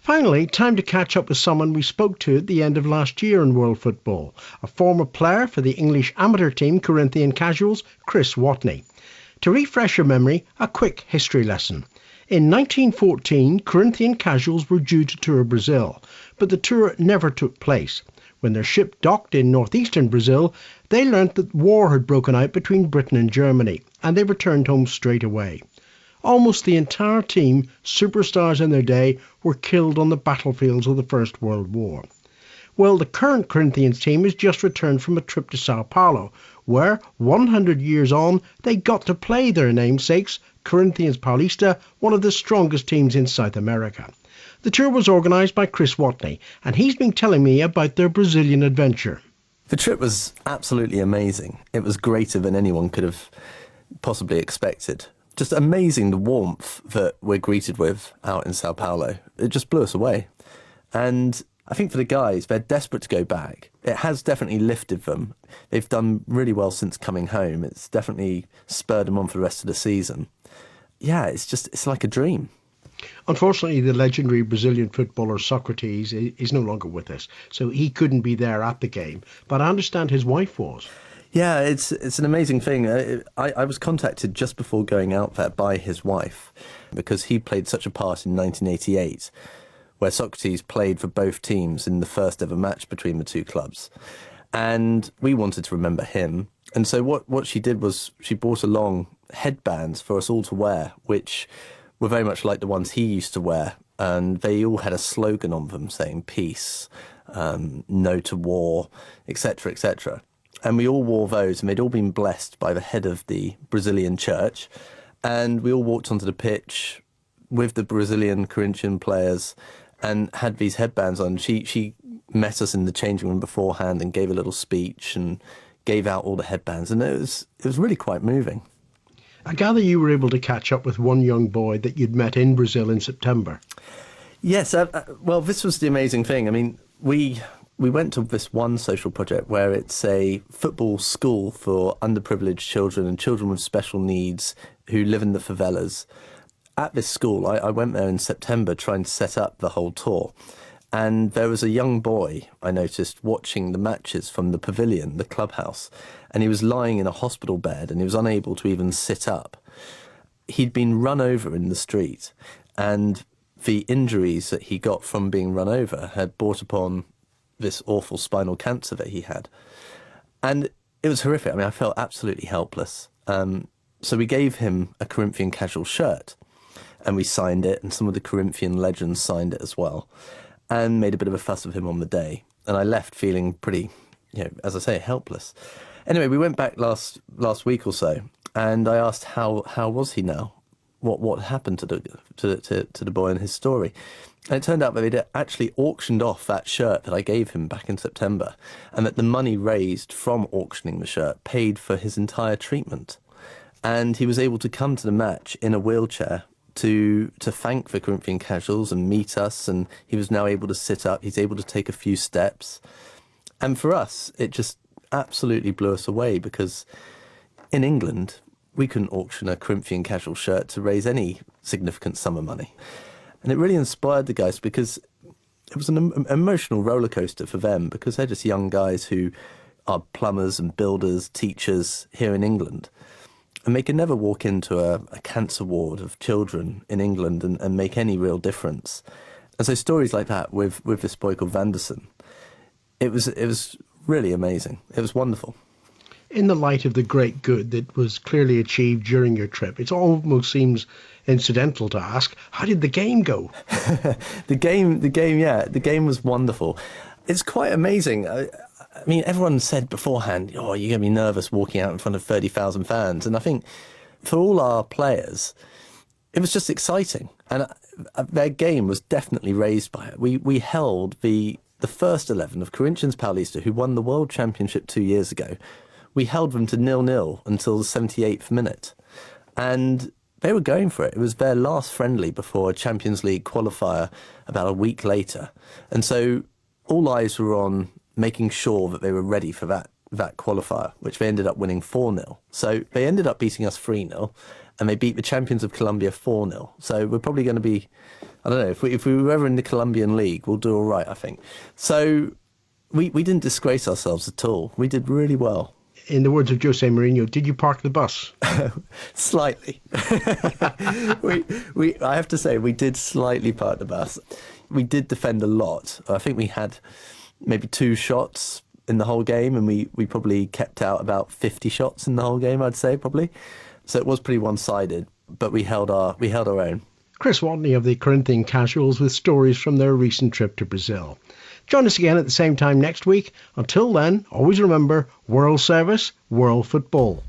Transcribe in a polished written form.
Finally, time to catch up with someone we spoke to at the end of last year in world football, a former player for the English amateur team Corinthian-Casuals, Chris Watney. To refresh your memory, a quick history lesson. In 1914, Corinthian-Casuals were due to tour Brazil, but the tour never took place. When their ship docked in northeastern Brazil, they learnt that war had broken out between Britain and Germany, and they returned home straight away. Almost the entire team, superstars in their day, were killed on the battlefields of the First World War. Well, the current Corinthians team has just returned from a trip to São Paulo, where, 100 years on, they got to play their namesakes, Corinthians Paulista, one of the strongest teams in South America. The tour was organised by Chris Watney, and he's been telling me about their Brazilian adventure. The trip was absolutely amazing. It was greater than anyone could have possibly expected. Just amazing, the warmth that we're greeted with out in São Paulo. It just blew us away. And I think for the guys, they're desperate to go back. It has definitely lifted them. They've done really well since coming home. It's definitely spurred them on for the rest of the season. Yeah, it's like a dream. Unfortunately, the legendary Brazilian footballer Socrates is no longer with us, so he couldn't be there at the game. But I understand his wife was. Yeah, it's an amazing thing. I was contacted just before going out there by his wife because he played such a part in 1988 where Socrates played for both teams in the first ever match between the two clubs. And we wanted to remember him. And so what she did was she brought along headbands for us all to wear, which were very much like the ones he used to wear. And they all had a slogan on them saying peace, no to war, etc., etc. And we all wore those, and they'd all been blessed by the head of the Brazilian church. And we all walked onto the pitch with the Brazilian Corinthian players and had these headbands on. She met us in the changing room beforehand and gave a little speech and gave out all the headbands. And it was really quite moving. I gather you were able to catch up with one young boy that you'd met in Brazil in September. Yes, well, this was the amazing thing. I mean, we went to this one social project where it's a football school for underprivileged children and children with special needs who live in the favelas. At this school, I went there in September trying to set up the whole tour. And there was a young boy, I noticed, watching the matches from the pavilion, the clubhouse. And he was lying in a hospital bed and he was unable to even sit up. He'd been run over in the street, and the injuries that he got from being run over had brought upon this awful spinal cancer that he had. And it was horrific. I mean, I felt absolutely helpless. So we gave him a Corinthian-Casuals shirt and we signed it, and some of the Corinthian legends signed it as well, and made a bit of a fuss of him on the day. And I left feeling pretty, as I say, helpless. Anyway, we went back last week or so, and I asked how was he now? What happened to the boy and his story? And it turned out that they'd actually auctioned off that shirt that I gave him back in September, and that the money raised from auctioning the shirt paid for his entire treatment. And he was able to come to the match in a wheelchair to thank the Corinthian-Casuals and meet us, and he was now able to sit up. He's able to take a few steps. And for us, it just absolutely blew us away, because in England, we couldn't auction a Corinthian-Casuals shirt to raise any significant sum of money. And it really inspired the guys, because it was an emotional roller coaster for them, because they're just young guys who are plumbers and builders, teachers here in England. And they could never walk into a cancer ward of children in England and make any real difference. And so stories like that with this boy called Vanderson, it was really amazing. It was wonderful. In the light of the great good that was clearly achieved during your trip, it almost seems incidental to ask, how did the game go? The game was wonderful. It's quite amazing. I mean, everyone said beforehand, you're going to be nervous walking out in front of 30,000 fans. And I think for all our players, it was just exciting. And their game was definitely raised by it. We held the first 11 of Corinthians Paulista, who won the World Championship 2 years ago. We held them to 0-0 until the 78th minute. And they were going for it. It was their last friendly before a Champions League qualifier about a week later. And so all eyes were on making sure that they were ready for that qualifier, which they ended up winning 4-0. So they ended up beating us 3-0, and they beat the champions of Colombia 4-0. So we're probably going to be, I don't know, if we were ever in the Colombian league, we'll do all right, I think. So we didn't disgrace ourselves at all. We did really well. In the words of Jose Mourinho, did you park the bus? Slightly. I have to say, we did slightly park the bus. We did defend a lot. I think we had maybe 2 shots in the whole game, and we probably kept out about 50 shots in the whole game, I'd say, probably. So it was pretty one-sided, but we held our own. Chris Watney of the Corinthian-Casuals with stories from their recent trip to Brazil. Join us again at the same time next week. Until then, always remember, world service, world football.